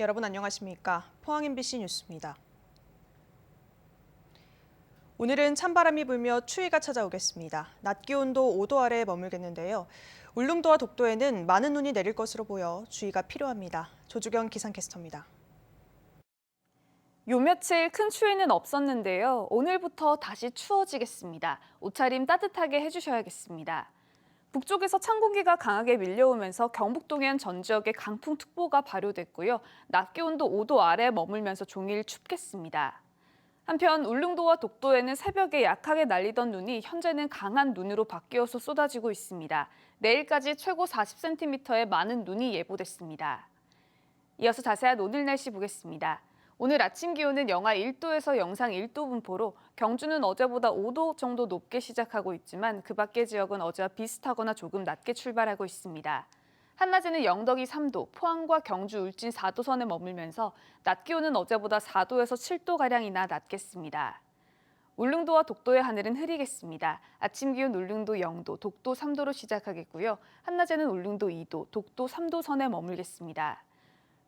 여러분 안녕하십니까? 포항 MBC 뉴스입니다. 오늘은 찬바람이 불며 추위가 찾아오겠습니다. 낮 기온도 5도 아래에 머물겠는데요. 울릉도와 독도에는 많은 눈이 내릴 것으로 보여 주의가 필요합니다. 조주경 기상캐스터입니다. 요 며칠 큰 추위는 없었는데요. 오늘부터 다시 추워지겠습니다. 옷차림 따뜻하게 해주셔야겠습니다. 북쪽에서 찬 공기가 강하게 밀려오면서 경북 동해안 전 지역에 강풍특보가 발효됐고요. 낮 기온도 5도 아래에 머물면서 종일 춥겠습니다. 한편 울릉도와 독도에는 새벽에 약하게 날리던 눈이 현재는 강한 눈으로 바뀌어서 쏟아지고 있습니다. 내일까지 최고 40cm의 많은 눈이 예보됐습니다. 이어서 자세한 오늘 날씨 보겠습니다. 오늘 아침 기온은 영하 1도에서 영상 1도 분포로 경주는 어제보다 5도 정도 높게 시작하고 있지만 그 밖의 지역은 어제와 비슷하거나 조금 낮게 출발하고 있습니다. 한낮에는 영덕이 3도, 포항과 경주, 울진 4도 선에 머물면서 낮 기온은 어제보다 4도에서 7도가량이나 낮겠습니다. 울릉도와 독도의 하늘은 흐리겠습니다. 아침 기온 울릉도 0도, 독도 3도로 시작하겠고요. 한낮에는 울릉도 2도, 독도 3도 선에 머물겠습니다.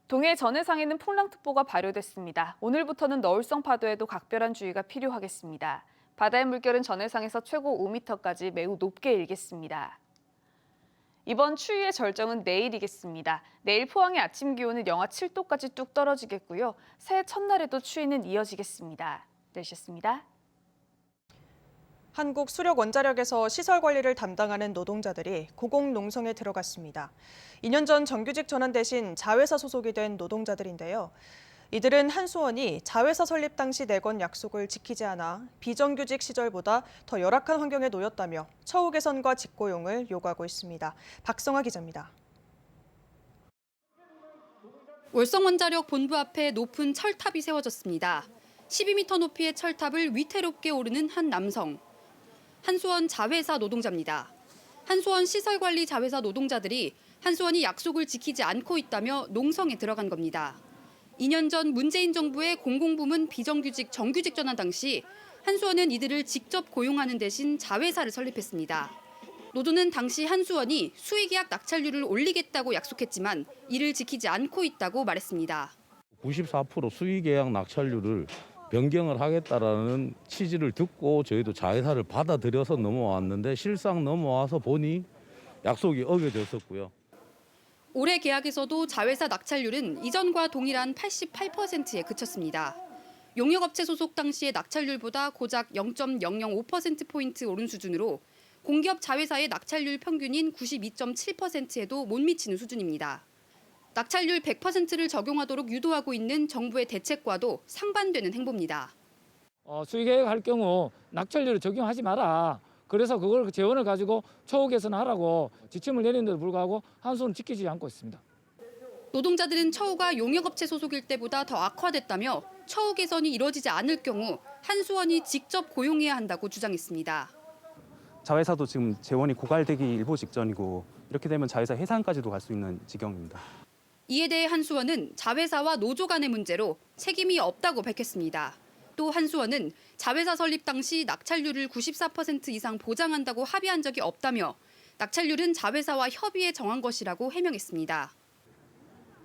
동해 전해상에는 풍랑특보가 발효됐습니다. 오늘부터는 너울성 파도에도 각별한 주의가 필요하겠습니다. 바다의 물결은 전해상에서 최고 5m까지 매우 높게 일겠습니다. 이번 추위의 절정은 내일이겠습니다. 내일 포항의 아침 기온은 영하 7도까지 뚝 떨어지겠고요. 새해 첫날에도 추위는 이어지겠습니다. 날씨였습니다. 한국수력원자력에서 시설 관리를 담당하는 노동자들이 고공농성에 들어갔습니다. 2년 전 정규직 전환 대신 자회사 소속이 된 노동자들인데요. 이들은 한수원이 자회사 설립 당시 내건 약속을 지키지 않아 비정규직 시절보다 더 열악한 환경에 놓였다며 처우 개선과 직고용을 요구하고 있습니다. 박성아 기자입니다. 월성원자력 본부 앞에 높은 철탑이 세워졌습니다. 12m 높이의 철탑을 위태롭게 오르는 한 남성. 한수원 자회사 노동자입니다. 한수원 시설관리 자회사 노동자들이 한수원이 약속을 지키지 않고 있다며 농성에 들어간 겁니다. 2년 전 문재인 정부의 공공부문 비정규직 정규직 전환 당시 한수원은 이들을 직접 고용하는 대신 자회사를 설립했습니다. 노조는 당시 한수원이 수의계약 낙찰률을 올리겠다고 약속했지만 이를 지키지 않고 있다고 말했습니다. 94% 수의계약 낙찰률을 변경을 하겠다라는 취지를 듣고 저희도 자회사를 받아들여서 넘어왔는데 실상 넘어와서 보니 약속이 어겨졌었고요. 올해 계약에서도 자회사 낙찰률은 이전과 동일한 88%에 그쳤습니다. 용역업체 소속 당시의 낙찰률보다 고작 0.005%포인트 오른 수준으로 공기업 자회사의 낙찰률 평균인 92.7%에도 못 미치는 수준입니다. 낙찰률 100%를 적용하도록 유도하고 있는 정부의 대책과도 상반되는 행보입니다. 수의계획 할 경우 낙찰률을 적용하지 마라. 그래서 그걸 재원을 가지고 처우 개선하라고 지침을 내리는데도 불구하고 한수원은 지키지 않고 있습니다. 노동자들은 처우가 용역업체 소속일 때보다 더 악화됐다며 처우 개선이 이뤄지지 않을 경우 한수원이 직접 고용해야 한다고 주장했습니다. 자회사도 지금 재원이 고갈되기 일보 직전이고 이렇게 되면 자회사 해산까지도 갈 수 있는 지경입니다. 이에 대해 한수원은 자회사와 노조 간의 문제로 책임이 없다고 밝혔습니다. 또 한수원은 자회사 설립 당시 낙찰률을 94% 이상 보장한다고 합의한 적이 없다며 낙찰률은 자회사와 협의해 정한 것이라고 해명했습니다.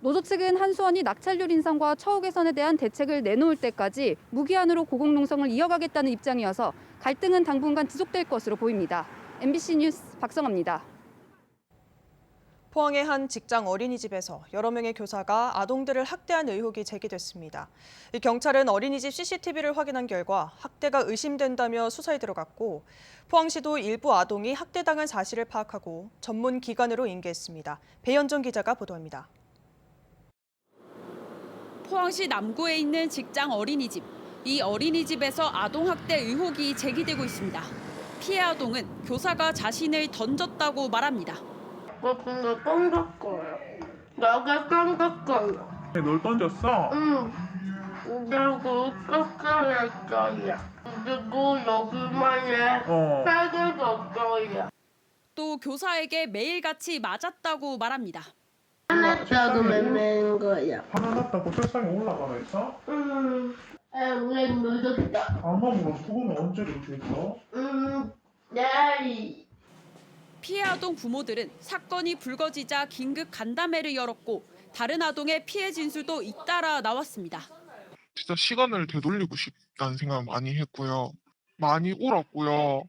노조 측은 한수원이 낙찰률 인상과 처우 개선에 대한 대책을 내놓을 때까지 무기한으로 고공농성을 이어가겠다는 입장이어서 갈등은 당분간 지속될 것으로 보입니다. MBC 뉴스 박성아입니다. 포항의 한 직장 어린이집에서 여러 명의 교사가 아동들을 학대한 의혹이 제기됐습니다. 경찰은 어린이집 CCTV를 확인한 결과 학대가 의심된다며 수사에 들어갔고 포항시도 일부 아동이 학대당한 사실을 파악하고 전문 기관으로 인계했습니다. 배현정 기자가 보도합니다. 포항시 남구에 있는 직장 어린이집. 이 어린이집에서 아동학대 의혹이 제기되고 있습니다. 피해 아동은 교사가 자신을 던졌다고 말합니다. 근데 던졌어요. 내가 던졌어요. 널 던졌어? 응. 그리고 깎아야 했어요. 그리고 여기만에 빨개졌어요. 또 교사에게 매일같이 맞았다고 말합니다. 화났다고 맴매는 거야. 화났다고 세상에 올라가면서? 왜 늦었다. 아마 물었어. 그건 언제 그렇게 했어? 내일. 피해 아동 부모들은 사건이 불거지자 긴급 간담회를 열었고 다른 아동의 피해 진술도 잇따라 나왔습니다. 진짜 시간을 되돌리고 싶다는 생각을 많이 했고요. 많이 울었고요.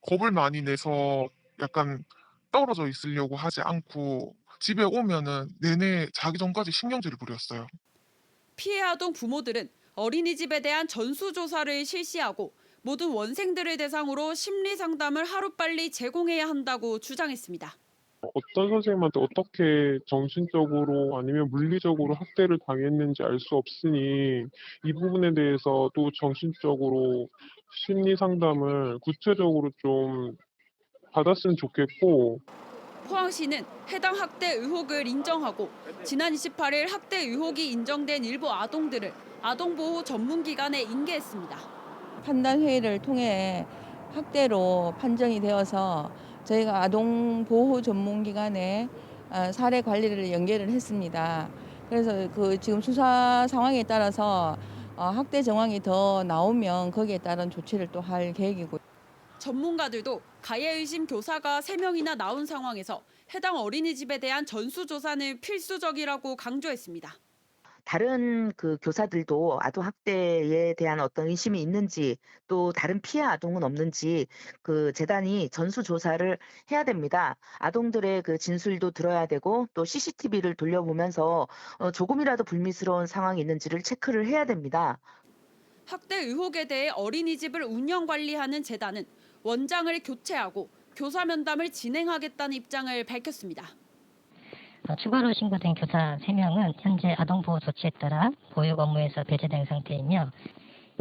겁을 많이 내서 약간 떨어져 있으려고 하지 않고 집에 오면은 내내 자기 전까지 신경질을 부렸어요. 피해 아동 부모들은 어린이집에 대한 전수조사를 실시하고 모든 원생들을 대상으로 심리 상담을 하루빨리 제공해야 한다고 주장했습니다. 어떤 선생님한테 어떻게 정신적으로 아니면 물리적으로 학대를 당했는지 알 수 없으니 이 부분에 대해서 또 정신적으로 심리 상담을 구체적으로 좀 받았으면 좋겠고 포항시는 해당 학대 의혹을 인정하고 지난 28일 학대 의혹이 인정된 일부 아동들을 아동보호 전문기관에 인계했습니다. 판단회의를 통해 학대로 판정이 되어서 저희가 아동보호 전문기관에 사례 관리를 연계를 했습니다. 그래서 그 지금 수사 상황에 따라서 학대 정황이 더 나오면 거기에 따른 조치를 또 할 계획이고. 전문가들도 가해 의심 교사가 3명이나 나온 상황에서 해당 어린이집에 대한 전수조사는 필수적이라고 강조했습니다. 다른 그 교사들도 아동 학대에 대한 어떤 의심이 있는지 또 다른 피해 아동은 없는지 그 재단이 전수 조사를 해야 됩니다. 아동들의 그 진술도 들어야 되고 또 CCTV를 돌려보면서 조금이라도 불미스러운 상황이 있는지를 체크를 해야 됩니다. 학대 의혹에 대해 어린이집을 운영 관리하는 재단은 원장을 교체하고 교사 면담을 진행하겠다는 입장을 밝혔습니다. 추가로 신고된 교사 3명은 현재 아동보호 조치에 따라 보육 업무에서 배제된 상태이며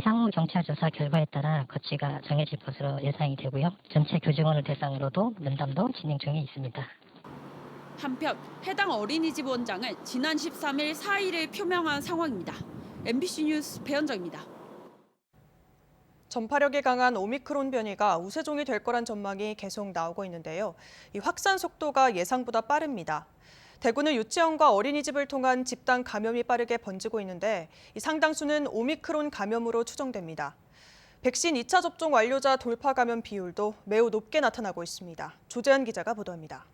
향후 경찰 조사 결과에 따라 거치가 정해질 것으로 예상이 되고요. 전체 교직원을 대상으로도 면담도 진행 중에 있습니다. 한편 해당 어린이집 원장은 지난 13일 사의를 표명한 상황입니다. MBC 뉴스 배현정입니다. 전파력이 강한 오미크론 변이가 우세종이 될 거란 전망이 계속 나오고 있는데요. 이 확산 속도가 예상보다 빠릅니다. 대구는 유치원과 어린이집을 통한 집단 감염이 빠르게 번지고 있는데 이 상당수는 오미크론 감염으로 추정됩니다. 백신 2차 접종 완료자 돌파 감염 비율도 매우 높게 나타나고 있습니다. 조재한 기자가 보도합니다.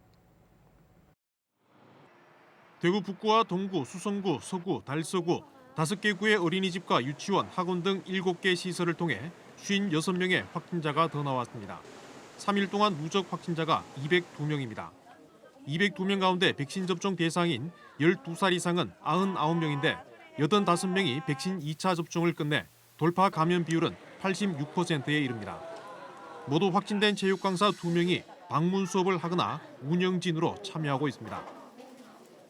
대구 북구와 동구, 수성구, 서구, 달서구 5개 구의 어린이집과 유치원, 학원 등 7개 시설을 통해 56명의 확진자가 더 나왔습니다. 3일 동안 누적 확진자가 202명입니다. 202명 가운데 백신 접종 대상인 12살 이상은 99명인데 85명이 백신 2차 접종을 끝내 돌파 감염 비율은 86%에 이릅니다. 모두 확진된 체육 강사 2명이 방문 수업을 하거나 운영진으로 참여하고 있습니다.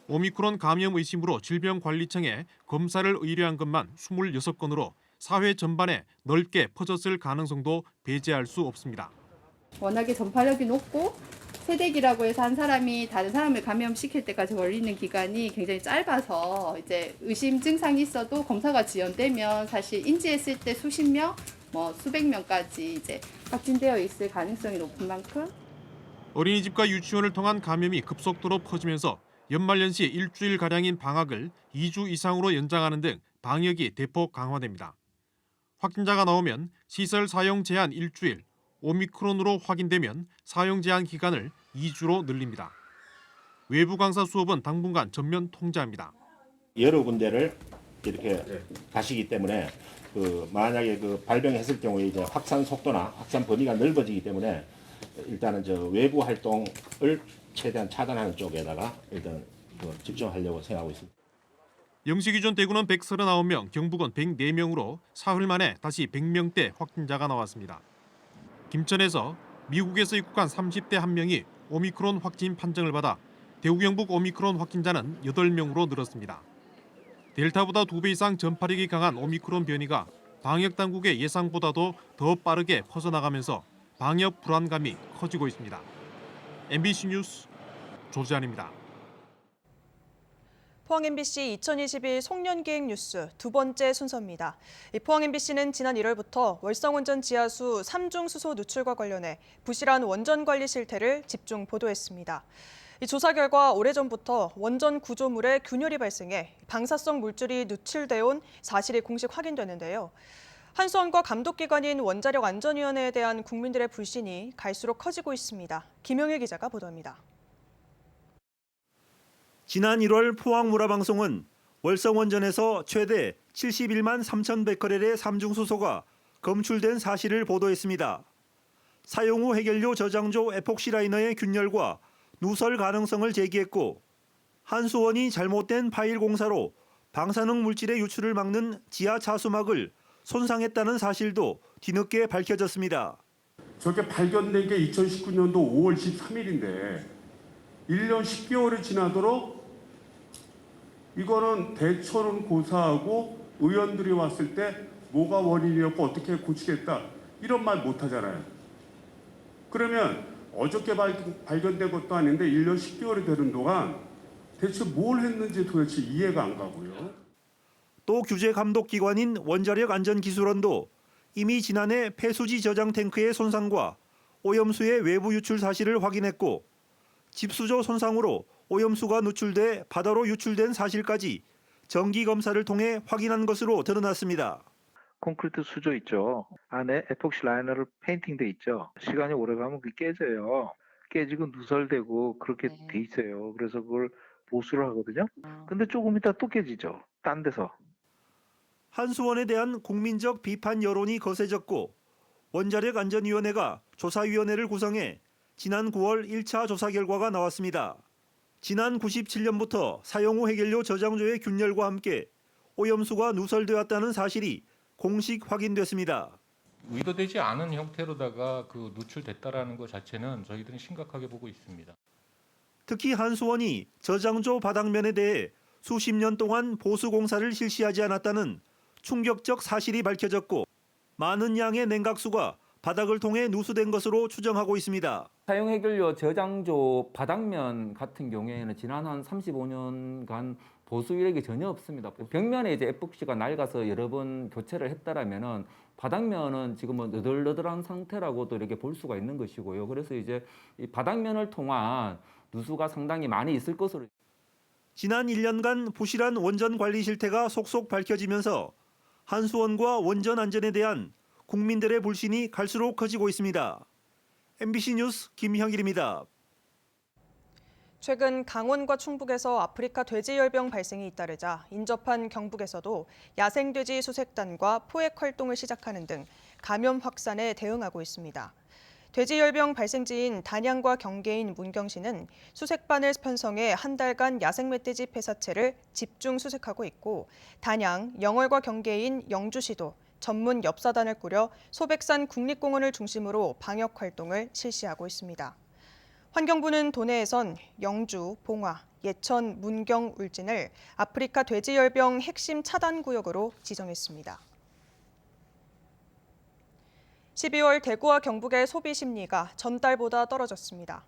오미크론 감염 의심으로 질병관리청에 검사를 의뢰한 것만 26건으로 사회 전반에 넓게 퍼졌을 가능성도 배제할 수 없습니다. 워낙에 전파력이 높고 세대기라고 해서 한 사람이 다른 사람을 감염시킬 때까지 걸리는 기간이 굉장히 짧아서 이제 의심 증상이 있어도 검사가 지연되면 사실 인지했을 때 수십 명, 수백 명까지 이제 확진되어 있을 가능성이 높은 만큼 어린이집과 유치원을 통한 감염이 급속도로 퍼지면서 연말연시 일주일가량인 방학을 2주 이상으로 연장하는 등 방역이 대폭 강화됩니다. 확진자가 나오면 시설 사용 제한 일주일, 오미크론으로 확인되면 사용 제한 기간을 2주로 늘립니다. 외부 강사 수업은 당분간 전면 통제합니다. 여러 군데를 이렇게 가시기 때문에 만약에 발병했을 경우에 이제 확산 속도나 확산 범위가 넓어지기 때문에 일단은 외부 활동을 최대한 차단하는 쪽에다가 일단 집중하려고 생각하고 있습니다. 영시 기준 대구는 139명, 경북은 104명으로 사흘 만에 다시 100명대 확진자가 나왔습니다. 김천에서 미국에서 입국한 30대 1명이 오미크론 확진 판정을 받아 대구 경북 오미크론 확진자는 8명으로 늘었습니다. 델타보다 2배 이상 전파력이 강한 오미크론 변이가 방역 당국의 예상보다도 더 빠르게 퍼져나가면서 방역 불안감이 커지고 있습니다. MBC 뉴스 조지안입니다. 포항 MBC 2021 송년기획 뉴스 두 번째 순서입니다. 포항 MBC는 지난 1월부터 월성원전 지하수 3중 수소 누출과 관련해 부실한 원전 관리 실태를 집중 보도했습니다. 이 조사 결과 오래전부터 원전 구조물에 균열이 발생해 방사성 물질이 누출돼 온 사실이 공식 확인되는데요. 한수원과 감독기관인 원자력안전위원회에 대한 국민들의 불신이 갈수록 커지고 있습니다. 김용일 기자가 보도합니다. 지난 1월 포항문화방송은 월성원전에서 최대 71만 3천 베크렐의 삼중수소가 검출된 사실을 보도했습니다. 사용 후 해결료 저장조 에폭시 라이너의 균열과 누설 가능성을 제기했고 한수원이 잘못된 파일 공사로 방사능 물질의 유출을 막는 지하 차수막을 손상했다는 사실도 뒤늦게 밝혀졌습니다. 저게 발견된 게 2019년도 5월 13일인데 1년 10개월이 지나도록 이거는 대처는 고사하고 의원들이 왔을 때 뭐가 원인이었고 어떻게 고치겠다 이런 말 못하잖아요. 그러면 어저께 발견된 것도 아닌데 1년 10개월이 되는 동안 대체 뭘 했는지 도대체 이해가 안 가고요. 또 규제 감독 기관인 원자력안전기술원도 이미 지난해 폐수지 저장 탱크의 손상과 오염수의 외부 유출 사실을 확인했고 집수조 손상으로 오염수가 누출돼 바다로 유출된 사실까지 정기 검사를 통해 확인한 것으로 드러났습니다. 콘크리트 수조 있죠. 안에 에폭시 라이너를 페인팅돼 있죠. 시간이 오래가면 그게 깨져요. 깨지고 누설되고 그렇게 돼 있어요. 그래서 그걸 보수를 하거든요. 근데 조금 있다 또 깨지죠. 딴 데서. 한수원에 대한 국민적 비판 여론이 거세졌고 원자력안전위원회가 조사위원회를 구성해 지난 9월 1차 조사 결과가 나왔습니다. 지난 97년부터 사용 후 해결료 저장조의 균열과 함께 오염수가 누설되었다는 사실이 공식 확인됐습니다. 의도되지 않은 형태로다가 누출됐다라는 것 자체는 저희들은 심각하게 보고 있습니다. 특히 한수원이 저장조 바닥면에 대해 수십 년 동안 보수 공사를 실시하지 않았다는 충격적 사실이 밝혀졌고 많은 양의 냉각수가 바닥을 통해 누수된 것으로 추정하고 있습니다. 사용 해결료 저장조 바닥면 같은 경우에는 지난 한 35년간 보수 이력이 전혀 없습니다. 벽면에 이제 에폭시가 낡아서 여러 번 교체를 했다라면은 바닥면은 지금은 너덜너덜한 상태라고도 이렇게 볼 수가 있는 것이고요. 그래서 이제 이 바닥면을 통한 누수가 상당히 많이 있을 것으로. 지난 1년간 부실한 원전 관리 실태가 속속 밝혀지면서 한수원과 원전 안전에 대한 국민들의 불신이 갈수록 커지고 있습니다. MBC 뉴스 김형일입니다. 최근 강원과 충북에서 아프리카 돼지열병 발생이 잇따르자 인접한 경북에서도 야생돼지 수색단과 포획 활동을 시작하는 등 감염 확산에 대응하고 있습니다. 돼지열병 발생지인 단양과 경계인 문경시는 수색반을 편성해 한 달간 야생 멧돼지 폐사체를 집중 수색하고 있고 단양, 영월과 경계인 영주시도 전문 엽사단을 꾸려 소백산 국립공원을 중심으로 방역 활동을 실시하고 있습니다. 환경부는 도내에선 영주, 봉화, 예천, 문경, 울진을 아프리카 돼지열병 핵심 차단 구역으로 지정했습니다. 12월 대구와 경북의 소비 심리가 전달보다 떨어졌습니다.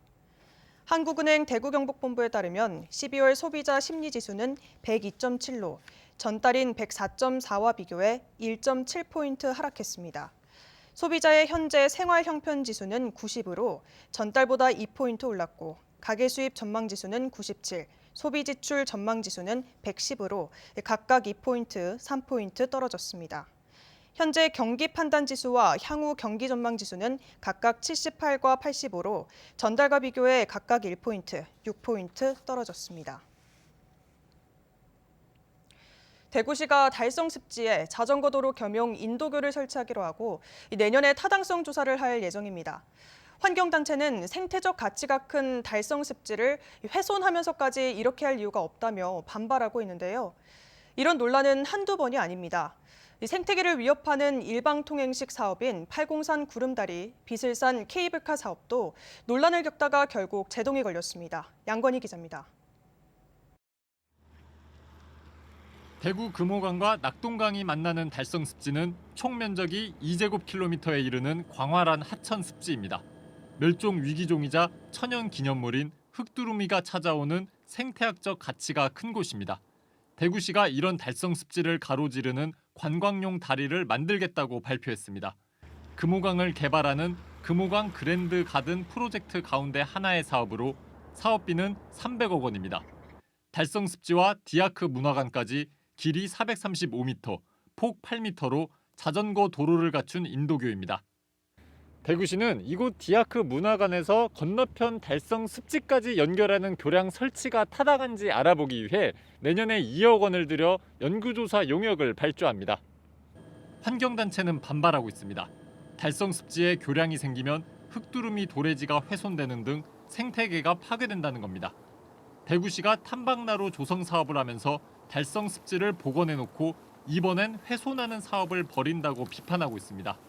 한국은행 대구경북본부에 따르면 12월 소비자 심리지수는 102.7로 전달인 104.4와 비교해 1.7포인트 하락했습니다. 소비자의 현재 생활형편지수는 90으로 전달보다 2포인트 올랐고 가계수입 전망지수는 97, 소비지출 전망지수는 110으로 각각 2포인트, 3포인트 떨어졌습니다. 현재 경기 판단지수와 향후 경기 전망지수는 각각 78과 85로 전달과 비교해 각각 1포인트, 6포인트 떨어졌습니다. 대구시가 달성습지에 자전거 도로 겸용 인도교를 설치하기로 하고 내년에 타당성 조사를 할 예정입니다. 환경단체는 생태적 가치가 큰 달성습지를 훼손하면서까지 이렇게 할 이유가 없다며 반발하고 있는데요. 이런 논란은 한두 번이 아닙니다. 생태계를 위협하는 일방통행식 사업인 팔공산 구름다리, 비슬산 케이블카 사업도 논란을 겪다가 결국 제동이 걸렸습니다. 양건희 기자입니다. 대구 금호강과 낙동강이 만나는 달성습지는 총 면적이 2제곱킬로미터에 이르는 광활한 하천습지입니다. 멸종 위기종이자 천연기념물인 흑두루미가 찾아오는 생태학적 가치가 큰 곳입니다. 대구시가 이런 달성습지를 가로지르는 관광용 다리를 만들겠다고 발표했습니다. 금호강을 개발하는 금호강 그랜드 가든 프로젝트 가운데 하나의 사업으로 사업비는 300억 원입니다. 달성습지와 디아크 문화관까지 길이 435m, 폭 8m로 자전거 도로를 갖춘 인도교입니다. 대구시는 이곳 디아크 문화관에서 건너편 달성 습지까지 연결하는 교량 설치가 타당한지 알아보기 위해 내년에 2억 원을 들여 연구조사 용역을 발주합니다. 환경단체는 반발하고 있습니다. 달성 습지에 교량이 생기면 흙두루미 도래지가 훼손되는 등 생태계가 파괴된다는 겁니다. 대구시가 탐방나루 조성 사업을 하면서 달성 습지를 복원해놓고 이번엔 훼손하는 사업을 벌인다고 비판하고 있습니다.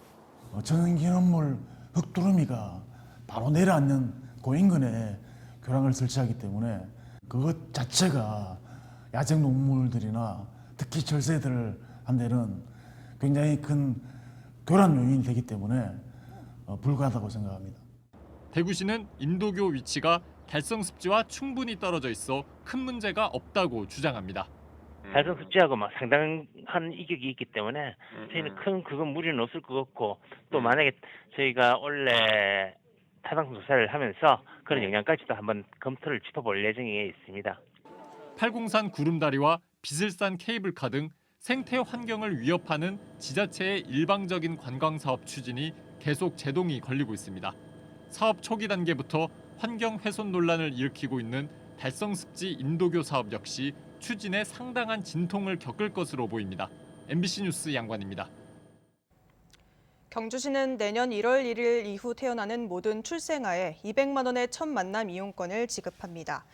전기념물 흙두루미가 바로 내려앉는 고인근에 교량을 설치하기 때문에 그것 자체가 야생동물들이나 특히 절세들한테는 굉장히 큰 교란 요인이 되기 때문에 불가하다고 생각합니다. 대구시는 인도교 위치가 달성 습지와 충분히 떨어져 있어 큰 문제가 없다고 주장합니다. 달성 습지하고 막 상당한 이격이 있기 때문에 저희는 큰 그건 무리는 없을 것 같고 또 만약에 저희가 원래 타당성 조사를 하면서 그런 영향까지도 한번 검토를 짚어볼 예정에 있습니다. 팔공산 구름다리와 비슬산 케이블카 등 생태 환경을 위협하는 지자체의 일방적인 관광 사업 추진이 계속 제동이 걸리고 있습니다. 사업 초기 단계부터 환경 훼손 논란을 일으키고 있는 달성 습지 인도교 사업 역시 추진에 상당한 진통을 겪을 것으로 보입니다. MBC 뉴스 양관입니다. 경주시는 내년 1월 1일 이후 태어나는 모든 출생아에 200만 원의 첫 만남 이용권을 지급합니다.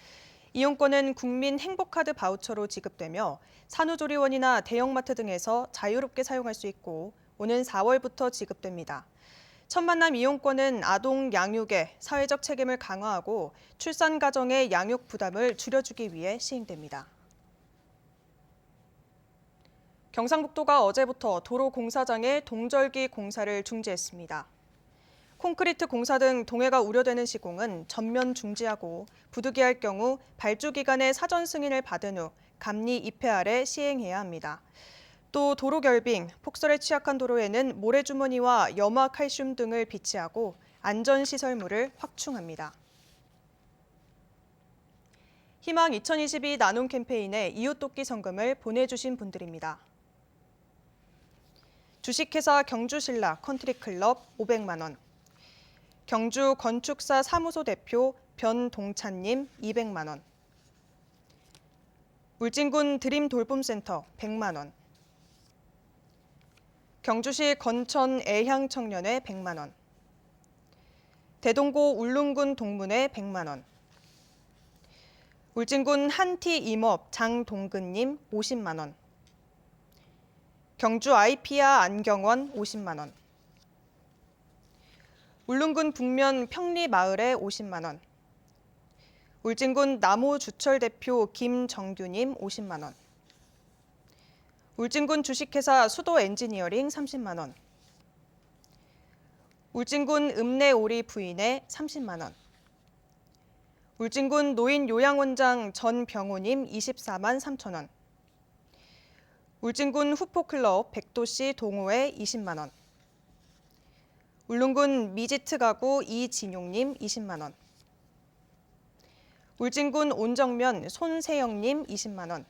이용권은 국민 행복카드 바우처로 지급되며 산후조리원이나 대형마트 등에서 자유롭게 사용할 수 있고 오는 4월부터 지급됩니다. 첫 만남 이용권은 아동 양육의 사회적 책임을 강화하고 출산 가정의 양육 부담을 줄여주기 위해 시행됩니다. 경상북도가 어제부터 도로 공사장에 동절기 공사를 중지했습니다. 콘크리트 공사 등 동해가 우려되는 시공은 전면 중지하고 부득이할 경우 발주기관의 사전 승인을 받은 후 감리 입회 아래 시행해야 합니다. 또 도로 결빙, 폭설에 취약한 도로에는 모래주머니와 염화 칼슘 등을 비치하고 안전시설물을 확충합니다. 희망 2022 나눔 캠페인에 이웃돕기 성금을 보내주신 분들입니다. 주식회사 경주신라 컨트리클럽 500만 원, 경주 건축사 사무소 대표 변동찬님 200만 원, 울진군 드림 돌봄센터 100만 원, 경주시 건천 애향청년회 100만 원, 대동고 울릉군 동문회 100만 원, 울진군 한티 임업 장동근님 50만 원, 경주 아이피아 안경원 50만 원, 울릉군 북면 평리마을에 50만 원, 울진군 남호주철 대표 김정규님 50만 원, 울진군 주식회사 수도엔지니어링 30만 원, 울진군 읍내오리 부인회 30만 원, 울진군 노인요양원장 전병호님 24만 3천 원, 울진군 후포클럽 백도씨 동호회 20만 원, 울릉군 미지트 가구 이진용님 20만 원, 울진군 온정면 손세영님 20만 원,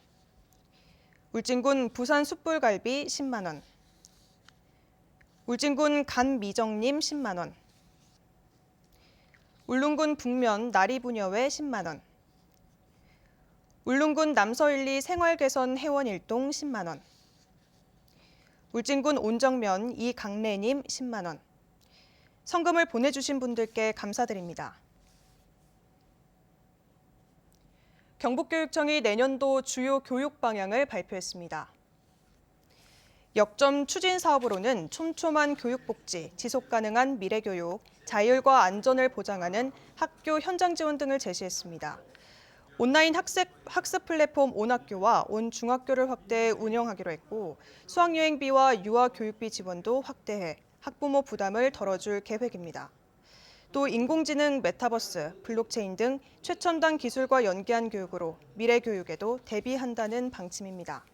울진군 부산 숯불갈비 10만 원, 울진군 간미정님 10만 원, 울릉군 북면 나리부녀회 10만 원, 울릉군 남서일리 생활개선 회원일동 10만 원, 울진군 온정면 이강래님 10만 원, 성금을 보내주신 분들께 감사드립니다. 경북교육청이 내년도 주요 교육 방향을 발표했습니다. 역점 추진 사업으로는 촘촘한 교육복지, 지속가능한 미래교육, 자율과 안전을 보장하는 학교 현장 지원 등을 제시했습니다. 온라인 학습 플랫폼 온학교와 온중학교를 확대해 운영하기로 했고 수학여행비와 유아교육비 지원도 확대해 학부모 부담을 덜어줄 계획입니다. 또 인공지능, 메타버스, 블록체인 등 최첨단 기술과 연계한 교육으로 미래 교육에도 대비한다는 방침입니다.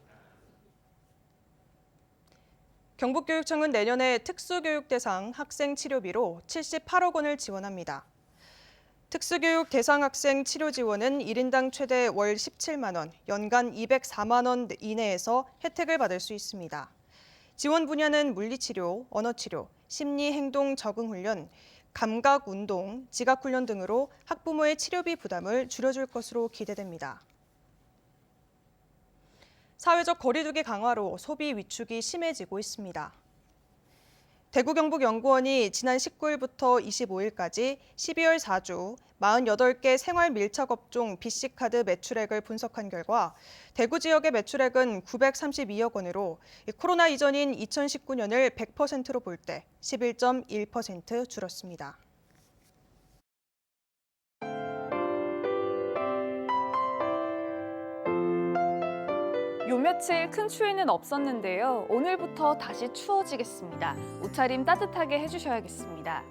경북교육청은 내년에 특수교육 대상 학생 치료비로 78억 원을 지원합니다. 특수교육 대상 학생 치료 지원은 1인당 최대 월 17만 원, 연간 204만 원 이내에서 혜택을 받을 수 있습니다. 지원 분야는 물리치료, 언어치료, 심리 행동 적응 훈련, 감각 운동, 지각 훈련 등으로 학부모의 치료비 부담을 줄여줄 것으로 기대됩니다. 사회적 거리두기 강화로 소비 위축이 심해지고 있습니다. 대구경북연구원이 지난 19일부터 25일까지 12월 4주 48개 생활 밀착 업종 BC카드 매출액을 분석한 결과 대구 지역의 매출액은 932억 원으로 코로나 이전인 2019년을 100%로 볼 때 11.1% 줄었습니다. 요 며칠 큰 추위는 없었는데요. 오늘부터 다시 추워지겠습니다. 옷차림 따뜻하게 해주셔야겠습니다.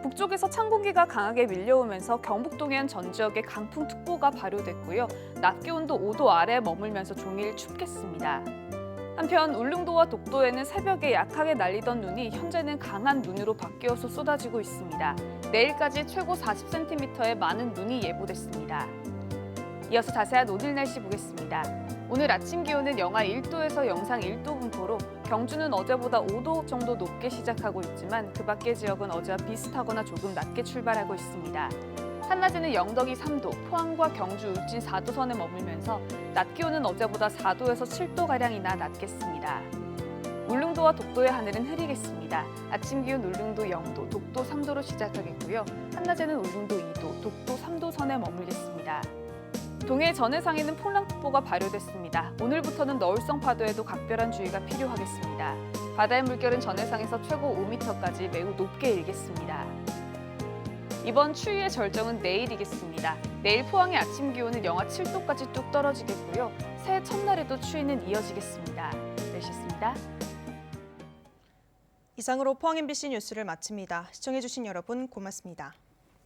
북쪽에서 찬 공기가 강하게 밀려오면서 경북 동해안 전 지역에 강풍특보가 발효됐고요. 낮 기온도 5도 아래 머물면서 종일 춥겠습니다. 한편 울릉도와 독도에는 새벽에 약하게 날리던 눈이 현재는 강한 눈으로 바뀌어서 쏟아지고 있습니다. 내일까지 최고 40cm의 많은 눈이 예보됐습니다. 이어서 자세한 오늘 날씨 보겠습니다. 오늘 아침 기온은 영하 1도에서 영상 1도 분포로 경주는 어제보다 5도 정도 높게 시작하고 있지만 그 밖의 지역은 어제와 비슷하거나 조금 낮게 출발하고 있습니다. 한낮에는 영덕이 3도, 포항과 경주, 울진 4도 선에 머물면서 낮 기온은 어제보다 4도에서 7도가량이나 낮겠습니다. 울릉도와 독도의 하늘은 흐리겠습니다. 아침 기온 울릉도 0도, 독도 3도로 시작하겠고요. 한낮에는 울릉도 2도, 독도 3도 선에 머물겠습니다. 동해 전해상에는 풍랑특보가 발효됐습니다. 오늘부터는 너울성 파도에도 각별한 주의가 필요하겠습니다. 바다의 물결은 전해상에서 최고 5m까지 매우 높게 일겠습니다. 이번 추위의 절정은 내일이겠습니다. 내일 포항의 아침 기온은 영하 7도까지 뚝 떨어지겠고요. 새해 첫날에도 추위는 이어지겠습니다. 날씨였습니다. 이상으로 포항 MBC 뉴스를 마칩니다. 시청해주신 여러분 고맙습니다.